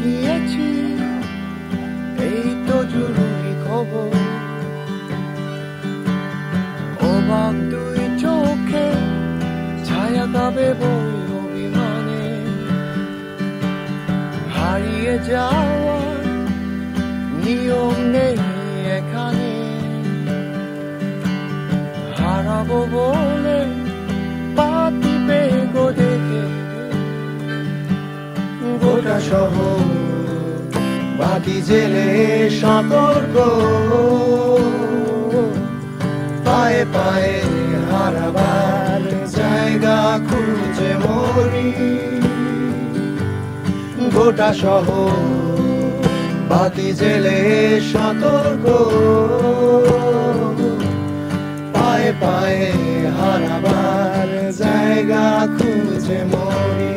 গিয়েছি, এই তো জরুরি খবর। অবাক দুই চোখে ছায়া কাবে বই অভিমানে, হারিয়ে যাওয়া নিয়ম নেই এখানে। হারাবো বলে পাতি পেগো দেখে গোটা শহর বাতি জেলে সতর্ক, পায়ে পায়ে হারাবার জায়গা খুঁজে মরি। গোটা শহর বাতি জেলে সতর্ক, পায়ে পায়ে হারাবার জায়গা খুঁজে মরি।